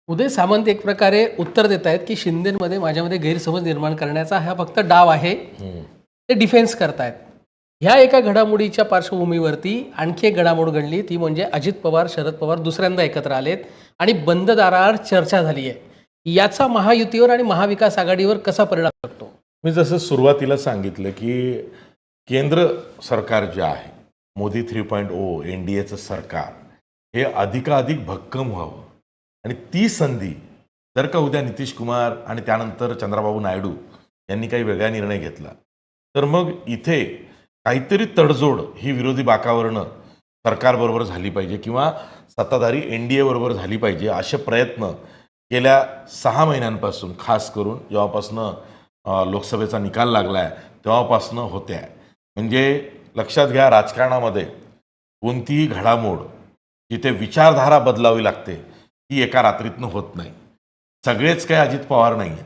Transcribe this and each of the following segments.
उदय सामंत एक प्रकारे उत्तर देत आहेत की शिंदेमध्ये माझ्यामध्ये गैरसमज निर्माण करण्याचा हा फक्त डाव आहे, ते डिफेन्स करतायत. ह्या एका घडामोडीच्या पार्श्वभूमीवरती आणखी एक घडामोड घडली, ती म्हणजे अजित पवार शरद पवार दुसऱ्यांदा एकत्र आलेत आणि बंद दाराआड चर्चा झाली आहे. याचा महायुतीवर आणि महाविकास आघाडीवर कसा परिणाम करतो? मी जसं सुरुवातीला सांगितलं की केंद्र सरकार जे आहे मोदी 3.0 NDAचं सरकार हे अधिकाधिक भक्कम व्हावं आणि ती संधी जर का उद्या नितीश कुमार आणि त्यानंतर चंद्राबाबू नायडू यांनी काही वेगळा निर्णय घेतला तर मग इथे काहीतरी तडजोड ही विरोधी बाकावरनं सरकारबरोबर झाली पाहिजे किंवा सत्ताधारी NDA बरोबर झाली पाहिजे असे प्रयत्न गेल्या 6 महिन्यांपासून खास करून जेव्हापासनं लोकसभेचा निकाल लागला आहे तेव्हापासनं होत्या. म्हणजे लक्षात घ्या, राजकारणामध्ये कोणतीही घडामोड जिथे विचारधारा बदलावी लागते ती एका रात्रीतनं होत नाही. सगळेच काही अजित पवार नाही आहेत,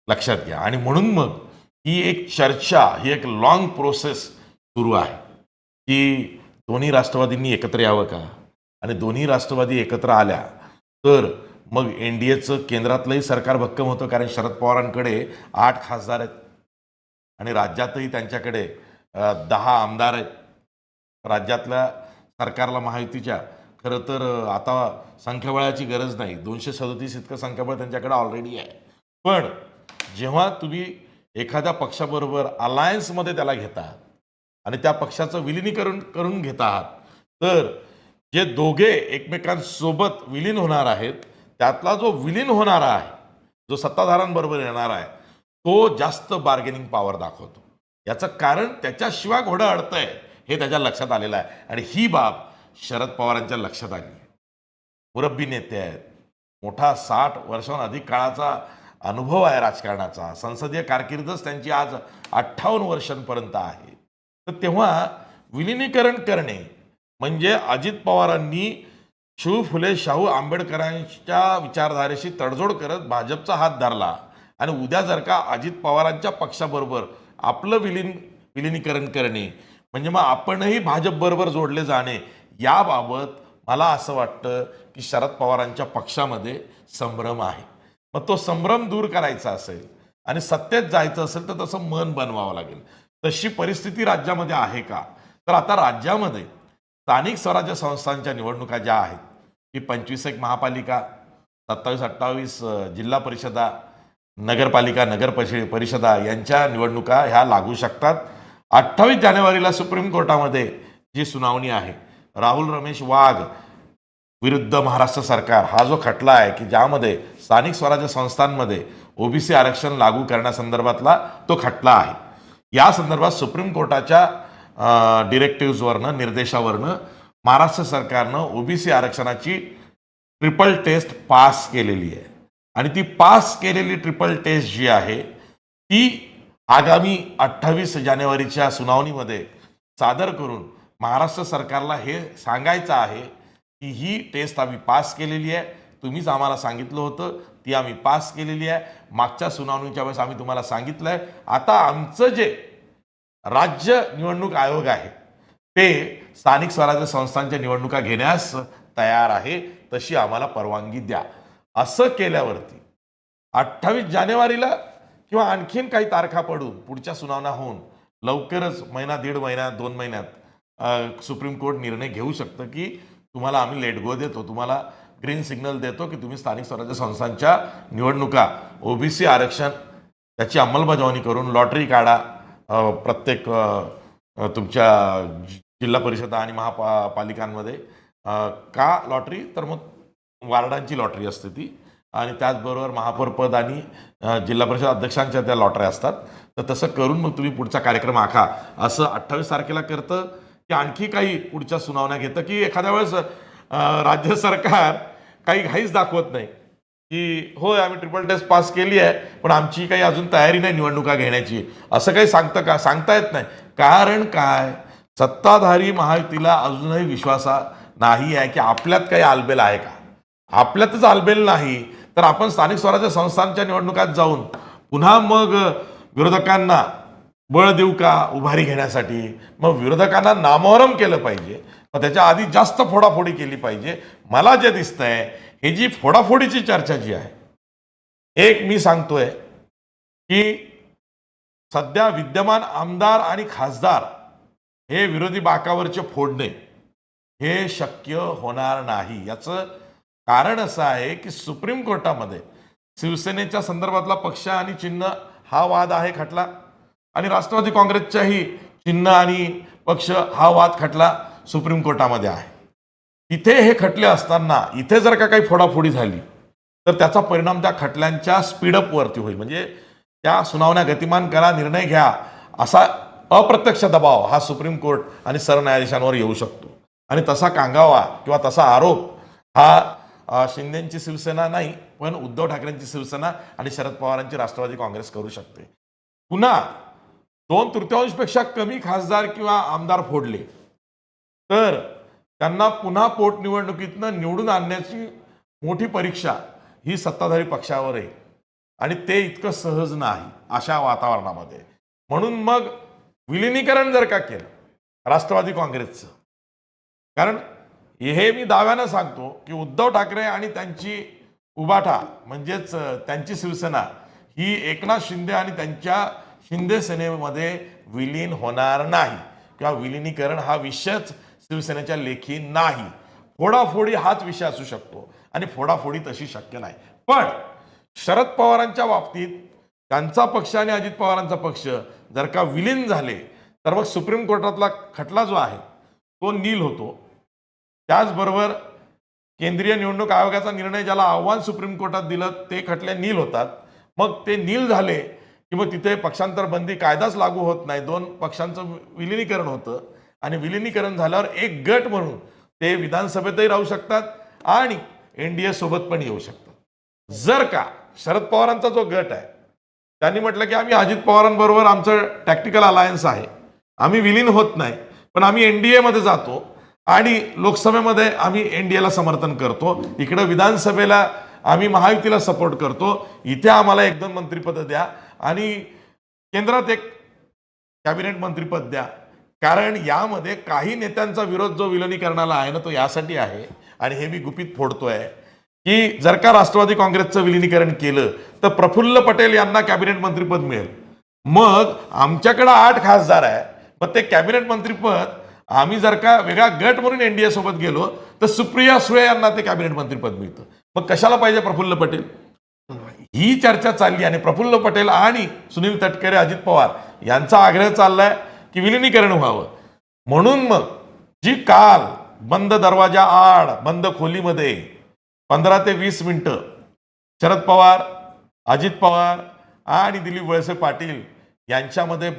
लक्षात घ्या. आणि म्हणून मग ही एक चर्चा, ही एक लॉंग प्रोसेस सुरू आहे की दोन्ही राष्ट्रवादींनी एकत्र यावं का, आणि दोन्ही राष्ट्रवादी एकत्र आल्या तर मग NDAचं केंद्रातलंही सरकार भक्कम होतं, कारण शरद पवारांकडे 8 खासदार आहेत आणि राज्यातही त्यांच्याकडे 10 आमदार आहेत. राज्यातल्या सरकारला महायुतीच्या खरं तर आता संख्याबळाची गरज नाही, 237 इतकं संख्याबळ त्यांच्याकडे ऑलरेडी आहे. पण जेव्हा तुम्ही एखाद्या पक्षाबरोबर अलायन्समध्ये त्याला घेता आणि त्या पक्षाचं विलिनीकरण करून घेत आहात तर जे दोघे एकमेकांसोबत विलीन होणार आहेत त्यातला जो विलीन होणारा आहे, जो सत्ताधाऱ्यांबरोबर येणार आहे, तो जास्त बार्गेनिंग पॉवर दाखवतो. याचं कारण त्याच्याशिवाय घोडं अडतंय हे त्याच्या लक्षात आलेलं आहे आणि ही बाब शरद पवारांच्या लक्षात आली. मुरब्बी नेते आहेत, मोठा 60 वर्षांहून अधिक काळाचा अनुभव आहे राजकारणाचा, संसदीय कारकीर्दच त्यांची आज 58 वर्षांपर्यंत आहे. तर तेव्हा विलिनीकरण करणे म्हणजे अजित पवारांनी शिव फुले शाहू आंबेडकरांच्या विचारधारेशी तडजोड करत भाजपचा हात धरला आणि उद्या जर का अजित पवारांच्या पक्षाबरोबर आपलं विलिनीकरण करणे म्हणजे मग आपणही भाजपबरोबर जोडले जाणे, याबाबत मला असं वाटतं की शरद पवारांच्या पक्षामध्ये संभ्रम आहे. मग तो संभ्रम दूर करायचा असेल आणि सत्तेत जायचं असेल तर तसं मन बनवावं लागेल. तशी परिस्थिती राज्यामध्ये आहे का? तर आता राज्यामध्ये स्थानिक स्वराज्य संस्थांच्या निवडणुका ज्या आहेत की 25 महापालिका, 27-28 जिल्हा परिषदा, नगरपालिका, नगर परिषदा यांच्या निवडणुका ह्या लागू शकतात. 28 जानेवारीला सुप्रीम कोर्टामध्ये जी सुनावणी आहे, राहुल रमेश वाघ विरुद्ध महाराष्ट्र सरकार हा जो खटला आहे की ज्यामध्ये स्थानिक स्वराज्य संस्थांमध्ये OBC आरक्षण लागू करण्यासंदर्भातला तो खटला आहे. या संदर्भात सुप्रीम कोर्टाच्या डिरेक्टिव्हजवरनं, निर्देशावरनं महाराष्ट्र सरकारनं OBC आरक्षणाची ट्रिपल टेस्ट पास केलेली आहे आणि ती पास केलेली ट्रिपल टेस्ट जी आहे ती आगामी 28 जानेवारीच्या सुनावणीमध्ये सादर करून महाराष्ट्र सरकारला हे सांगायचं आहे की ही टेस्ट आम्ही पास केलेली आहे, तुम्हीच आम्हाला सांगितलं होतं, ती आम्ही पास केलेली आहे, मागच्या सुनावणीच्या वेळेस आम्ही तुम्हाला सांगितलं आहे, आता आमचं जे राज्य निवडणूक आयोग आहे ते स्थानिक स्वराज्य संस्थांच्या निवडणुका घेण्यास तयार आहे, तशी आम्हाला परवानगी द्या. असं केल्यावरती 28 जानेवारीला किंवा आणखीन काही तारखा पडून पुढच्या सुनावण्या होऊन लवकरच महिना, 1.5 महिन्यात, 2 महिन्यात सुप्रीम कोर्ट निर्णय घेऊ शकतं की तुम्हाला आम्ही लेट गो देतो, तुम्हाला ग्रीन सिग्नल देतो की तुम्ही स्थानिक स्वराज्य संस्थांच्या निवडणुका OBC आरक्षण त्याची अंमलबजावणी करून लॉटरी काढा. प्रत्येक तुमच्या जिल्हा परिषदा आणि महापालिकांमध्ये का लॉटरी, तर मग वार्डांची लॉटरी असते ती, आणि त्याचबरोबर महापौर पद आणि जिल्हा परिषद अध्यक्षांच्या त्या लॉटरी असतात. तर तसं करून मग तुम्ही पुढचा कार्यक्रम आखा. असं 28 तारखेला करतं की आणखी काही पुढच्या सुनावण्या घेतं की एखाद्या वेळेस राज्य सरकार काही घाईच दाखवत नाही की होय आम्ही ट्रिपल टेस्ट पास केली आहे पण आमची काही अजून तयारी नाही निवडणुका घेण्याची, असं काही सांगतं का? सांगता येत नाही. कारण काय, सत्ताधारी महायुतीला अजूनही विश्वासा नाही आहे की आपल्यात काही आलबेल आहे का. आपल्यातच आलबेल नाही तर आपण स्थानिक स्वराज्य संस्थांच्या निवडणुकात जाऊन पुन्हा मग विरोधकांना बळ देऊ का उभारी घेण्यासाठी? मग विरोधकांना नामोहरम केलं पाहिजे. मग त्याच्या आधी जास्त फोडाफोडी केली पाहिजे. मला जे दिसतंय हे जी फोडाफोडीची चर्चा जी आहे, एक मी सांगतोय की सध्या विद्यमान आमदार आणि खासदार हे विरोधी बाकावरचे फोडणे हे शक्य होणार नाही. याचं कारण असं आहे की सुप्रीम कोर्टामध्ये शिवसेनेच्या संदर्भातला पक्ष आणि चिन्ह हा वाद आहे खटला, आणि राष्ट्रवादी काँग्रेसच्याही चिन्ह आणि पक्ष हा वाद खटला सुप्रीम कोर्टामध्ये आहे. इथे हे खटले असताना इथे जर का काही फोडाफोडी झाली तर त्याचा परिणाम त्या खटल्यांच्या स्पीडअप वरती होईल. म्हणजे त्या सुनावण्या गतिमान करा, निर्णय घ्या, असा अप्रत्यक्ष दबाव हा सुप्रीम कोर्ट आणि सरन्यायाधीशांवर येऊ शकतो. आणि तसा कांगावा किंवा तसा आरोप हा शिंदेची शिवसेना नाही, पण उद्धव ठाकरेंची शिवसेना आणि शरद पवारांची राष्ट्रवादी काँग्रेस करू शकते. पुन्हा 2/3पेक्षा कमी खासदार किंवा आमदार फोडले तर त्यांना पुन्हा पोटनिवडणुकीतनं निवडून आणण्याची मोठी परीक्षा ही सत्ताधारी पक्षावर आहे, आणि ते इतकं सहज नाही अशा वातावरणामध्ये. म्हणून मग विलिनीकरण जर का केलं राष्ट्रवादी काँग्रेसचं, कारण हे मी दाव्यानं सांगतो की उद्धव ठाकरे आणि त्यांची उबाठा म्हणजेच त्यांची शिवसेना ही एकनाथ शिंदे आणि त्यांच्या शिंदे सेनेमध्ये विलीन होणार नाही, किंवा विलिनीकरण हा विषयच शिवसेनेच्या लेखी नाही. फोडाफोडी हाच विषय असू शकतो, आणि फोडाफोडी तशी शक्य नाही. पण शरद पवारांच्या बाबतीत त्यांचा पक्ष आणि अजित पवारांचा पक्ष जर का विलीन झाले तर मग सुप्रीम कोर्टातला खटला जो आहे तो नील होतो. त्याचबरोबर केंद्रीय निवडणूक आयोगाचा निर्णय ज्याला आव्हान सुप्रीम कोर्टात दिलं ते खटले नील होतात. मग ते नील झाले की मग तिथे पक्षांतर बंदी कायदाच लागू होत नाही, 2 पक्षांचं विलिनीकरण होतं, आणि विलिनीकरण झाल्यावर एक गट म्हणून ते विधानसभेतही राहू शकतात आणि एनडीए सोबत पण येऊ शकतात. जर का शरद पवारांचा जो गट आहे त्यांनी म्हटलं की आम्ही अजित पवारांबरोबर आमचं टॅक्टिकल अलायन्स आहे, आम्ही विलीन होत नाही, पण आम्ही एनडीए मध्ये जातो आणि लोकसभेमध्ये आम्ही एनडीएला समर्थन करतो, इकडे विधानसभेला आम्ही महायुतीला सपोर्ट करतो, इथे आम्हाला 1-2 मंत्रिपद द्या आणि केंद्रात एक कॅबिनेट मंत्रिपद द्या. कारण यामध्ये काही नेत्यांचा विरोध जो विलिनीकरणाला आहे ना तो यासाठी आहे, आणि हे मी गुपित फोडतोय की जर का राष्ट्रवादी काँग्रेसचं विलिनीकरण केलं तर प्रफुल्ल पटेल यांना कॅबिनेट मंत्रिपद मिळेल. मग आमच्याकडे 8 खासदार आहे, पण ते कॅबिनेट मंत्रिपद आम्ही जर का वेगळा गट म्हणून एनडीए सोबत गेलो तर सुप्रिया सुळे यांना ते कॅबिनेट मंत्रिपद मिळतं. मग कशाला पाहिजे प्रफुल्ल पटेल? ही चर्चा चालली, आणि प्रफुल्ल पटेल आणि सुनील तटकरे, अजित पवार यांचा आग्रह चाललाय की विलिनीकरण व्हावं. म्हणून मग जी काल बंद दरवाजा आड बंद खोलीमध्ये 15 ते 20 मिनिटं शरद पवार, अजित पवार आणि दिलीप वळसे पाटील यांच्यामध्ये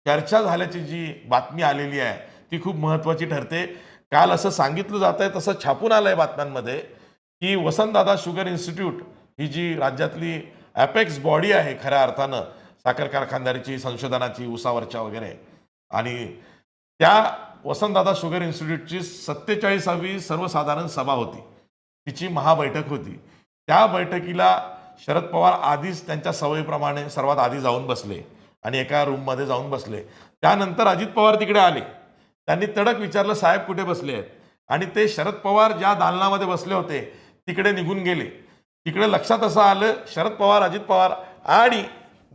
चर्चा झाल्याची जी बातमी आलेली आहे ती खूप महत्त्वाची ठरते. काल असं सांगितलं जात आहे, तसं छापून आलंय बातम्यांमध्ये की वसंतदादा शुगर इन्स्टिट्यूट ही जी राज्यातली ॲपेक्स बॉडी आहे खऱ्या अर्थानं साखर कारखानदारीची, संशोधनाची, उसावरच्या वगैरे, आणि त्या वसंतदादा शुगर इन्स्टिट्यूटची 47वी सर्वसाधारण सभा होती, तिची महाबैठक होती. त्या बैठकीला शरद पवार आधीच त्यांच्या सवयीप्रमाणे सर्वात आधी जाऊन बसले आणि एका रूममध्ये जाऊन बसले. त्यानंतर अजित पवार तिकडे आले, त्यांनी तडक विचारलं साहेब कुठे बसले आहेत, आणि ते शरद पवार ज्या दालनामध्ये बसले होते तिकडे निघून गेले. तिकडे लक्षात असं आलं शरद पवार, अजित पवार आणि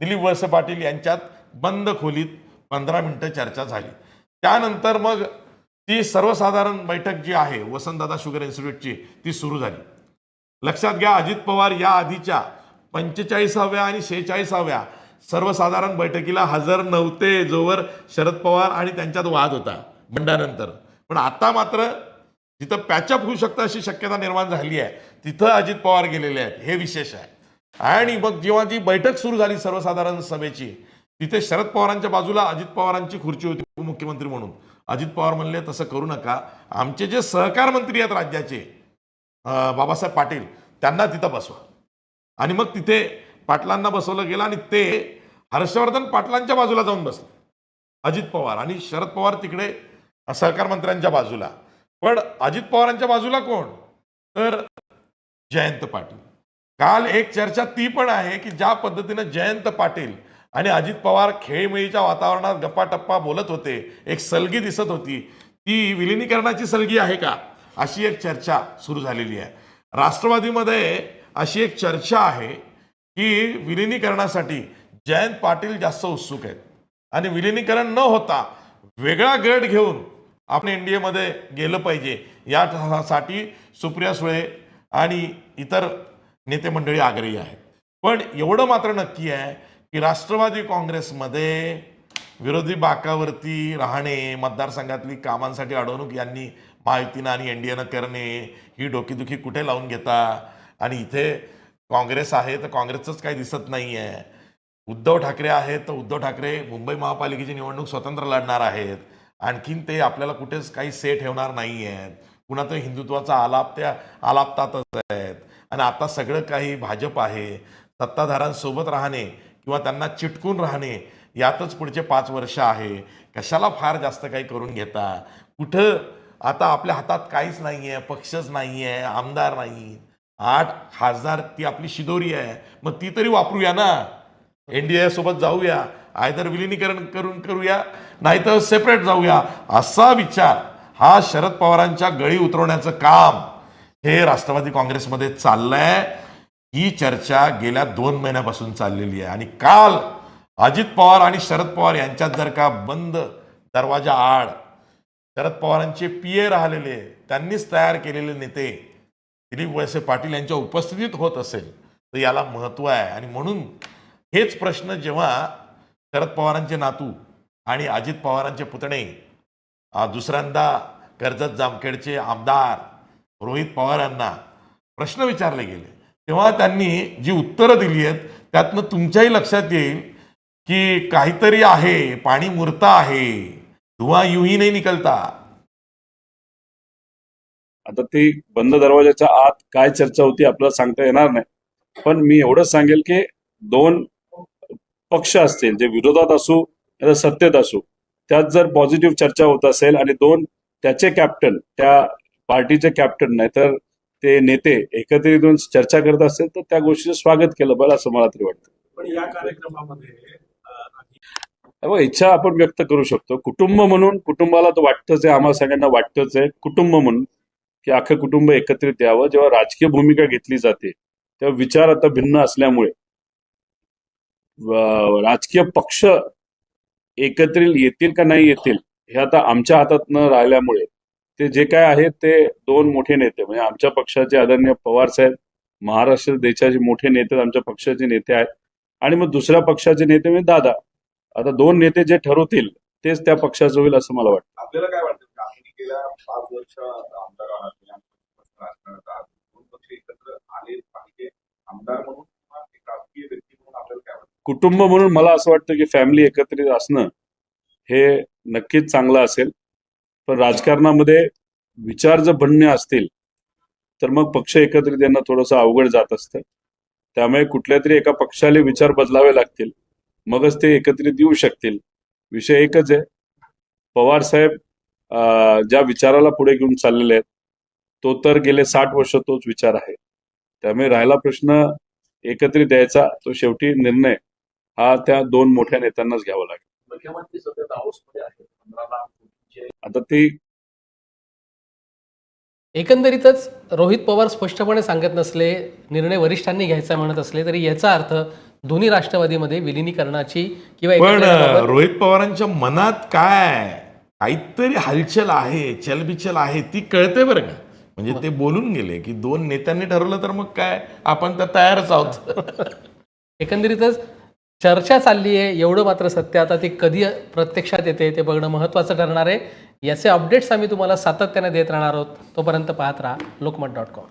दिलीप वळसे पाटील यांच्यात बंद खोलीत 15 मिनिटं चर्चा झाली. त्यानंतर मग ती सर्वसाधारण बैठक जी आहे वसंतदादा शुगर इन्स्टिट्यूटची ती सुरू झाली. लक्षात घ्या, अजित पवार या आधीच्या 45व्या आणि 46व्या सर्वसाधारण बैठकीला हजर नव्हते, जोवर शरद पवार आणि त्यांच्यात वाद होता बंडानंतर. पण आता मात्र जिथं पॅचअप होऊ शकतं अशी शक्यता निर्माण झाली आहे तिथं अजित पवार गेलेले आहेत, हे विशेष आहे. आणि मग जेव्हा जी बैठक सुरू झाली सर्वसाधारण सभेची, तिथे शरद पवारांच्या बाजूला अजित पवारांची खुर्ची होती उपमुख्यमंत्री म्हणून. अजित पवार म्हणले तसं करू नका, आमचे जे सहकार मंत्री आहेत राज्याचे बाबासाहेब पाटील त्यांना तिथं बसवा. आणि मग तिथे पाटलांना बसवलं गेलं आणि ते हर्षवर्धन पाटलांच्या बाजूला जाऊन बसले अजित पवार, आणि शरद पवार तिकडे सहकार मंत्र्यांच्या बाजूला. पण अजित पवारांच्या बाजूला कोण? तर जयंत पाटील. काल एक चर्चा ती पण आहे की ज्या पद्धतीनं जयंत पाटील आणि अजित पवार खेळीमेळीच्या वातावरणात गप्पा टप्पा बोलत होते, एक सलगी दिसत होती, ती विलिनीकरणाची सलगी आहे का, अशी एक चर्चा सुरू झालेली आहे. राष्ट्रवादीमध्ये अशी एक चर्चा आहे की विलिनीकरणासाठी जयंत पाटील जास्त उत्सुक आहेत आणि विलिनीकरण न होता वेगळा गट घेऊन आपण एनडीएमध्ये गेलं पाहिजे, यासाठी सुप्रिया सुळे आणि इतर नेते मंडळी आग्रही आहेत. पण एवढं मात्र नक्की आहे की राष्ट्रवादी काँग्रेसमध्ये विरोधी बाकावरती राहणे, मतदारसंघातली कामांसाठी अडवणूक यांनी महायुतीनं आणि एनडीएनं करणे, ही डोकीदुखी कुठे लावून घेता, आणि इथे काँग्रेस आहे तर काँग्रेसचंच काही दिसत नाही आहे. उद्धव ठाकरे आहेत तर उद्धव ठाकरे मुंबई महापालिकेची निवडणूक स्वतंत्र लढणार आहेत, आणखीन ते आपल्याला कुठेच काही से ठेवणार नाही आहेत. पुन्हा तो हिंदुत्वाचा आलाप त्या आलापतातच आहेत. आणि आता सगळं काही भाजप आहे. सत्ताधाऱ्यांसोबत राहणे किंवा त्यांना चिटकून राहणे यातच पुढचे 5 वर्ष आहे. कशाला फार जास्त काही करून घेता. कुठं आता आपल्या हातात काहीच नाही आहे, पक्षच नाही आहे, आमदार नाही, 8 खासदार ती आपली शिदोरी आहे. मग ती तरी वापरूया ना, एनडीए सोबत जाऊया, आयदर विलिनीकरण करूया, नाहीतर सेपरेट जाऊया, असा विचार हा शरद पवारांच्या गळी उतरवण्याचं काम हे राष्ट्रवादी काँग्रेसमध्ये चाललंय. ही चर्चा गेल्या 2 महिन्यापासून चाललेली आहे. आणि काल अजित पवार आणि शरद पवार यांच्यात जर का बंद दरवाजा आड शरद पवारांचे पीए राहिलेले, त्यांनीच तयार केलेले नेते दिलीप वळसे पाटील यांच्या उपस्थितीत होत असेल तर याला महत्त्व आहे. आणि म्हणून हेच प्रश्न जेव्हा शरद पवारांचे नातू आणि अजित पवारांचे पुतणे दुसऱ्यांदा कर्जत जामखेडचे आमदार रोहित पवार यांना प्रश्न विचारले गेले, तेव्हा त्यांनी जी उत्तरं दिली आहेत त्यातनं तुमच्याही लक्षात येईल की काहीतरी आहे, पाणी मुरता आहे, धुवा यूही नाही निकलता. आता ती बंद दरवाजाच्या आत काय चर्चा होती आपल्याला सांगता येणार नाही. पण मी एवढंच सांगेल की 2 पक्ष असतील, जे विरोधात असू या सत्तेत असू, त्यात जर पॉझिटिव्ह चर्चा होत असेल आणि 2 त्याचे कॅप्टन, त्या पार्टीचे कॅप्टन नाहीतर ते नेते एकत्रित येऊन चर्चा करत असेल तर त्या गोष्टीचं स्वागत केलं पाहिजे असं मला तरी वाटतं. पण या कार्यक्रमामध्ये इच्छा आपण व्यक्त करू शकतो. कुटुंब म्हणून कुटुंबाला तर वाटतंच आहे, आम्हाला सगळ्यांना वाटतंच आहे कुटुंब म्हणून की अख्खं कुटुंब एकत्रित यावं. जेव्हा राजकीय भूमिका घेतली जाते तेव्हा विचार आता भिन्न असल्यामुळे राजकीय पक्ष एकत्रित येतील का नाही येतील हे आता आमच्या हातात न राहिल्यामुळे ते जे काय आहे ते 2 मोठे नेते, म्हणजे आमच्या पक्षाचे आदरणीय पवार साहेब, महाराष्ट्र देशाचे मोठे नेते आमच्या पक्षाचे नेते आहेत, आणि मग दुसऱ्या पक्षाचे नेते म्हणजे दादा. आता 2 नेते जे ठरवतील तेच त्या पक्षाचं होईल असं मला वाटतं. आपल्याला काय वाटतं की आपण गेल्या 5 वर्ष आमदार आहात, राजकारणात आहात, 2 पक्ष एकत्र आले पाहिजे आमदार म्हणून किंवा एक राजकीय व्यक्ती म्हणून आपल्याला काय वाटतं? कुटुंब म्हणून मला असं वाटतं की फॅमिली एकत्रित असणं हे नक्कीच चांगलं असेल. पण राजकारणामध्ये विचार जर भिन्न असतील तर मग पक्ष एकत्रित येणं थोडंसं अवघड जात असतं. त्यामुळे कुठल्या तरी एका पक्षाला विचार बदलावे लागतील, मगच ते एकत्रित येऊ शकतील. विषय एकच आहे, पवार साहेब ज्या विचाराला पुढे घेऊन चाललेले आहेत तो तर गेले 60 वर्ष तोच विचार आहे. त्यामुळे राहिला प्रश्न एकत्रित यायचा, तो शेवटी निर्णय हा त्या 2 मोठ्या नेत्यांनाच घ्यावा लागेल. मुख्यमंत्री सध्या दावोसमध्ये आहेत, 15 लाख कोटींचे. आता ती एकंदरीतच रोहित पवार स्पष्टपणे सांगत नसले, निर्णय वरिष्ठांनी घ्यायचा म्हणत असले तरी याचा अर्थ दोन्ही राष्ट्रवादीमध्ये विलिनीकरणाची किंवा पण एकत्रीकरणाबाबत रोहित पवारांच्या मनात काय काहीतरी हलचल आहे, चलबिचल आहे, ती कळते बरं का. म्हणजे ते बोलून गेले की 2 नेत्यांनी ठरवलं तर मग काय, आपण तर तयारच आहोत. एकंदरीतच चर्चा चालली आहे, एवढं मात्र सत्य. आता ती कधी प्रत्यक्षात येते ते बघणं महत्त्वाचं ठरणार आहे. याचे अपडेट्स आम्ही तुम्हाला सातत्याने देत राहणार आहोत. तोपर्यंत पाहत राहा लोकमत.com.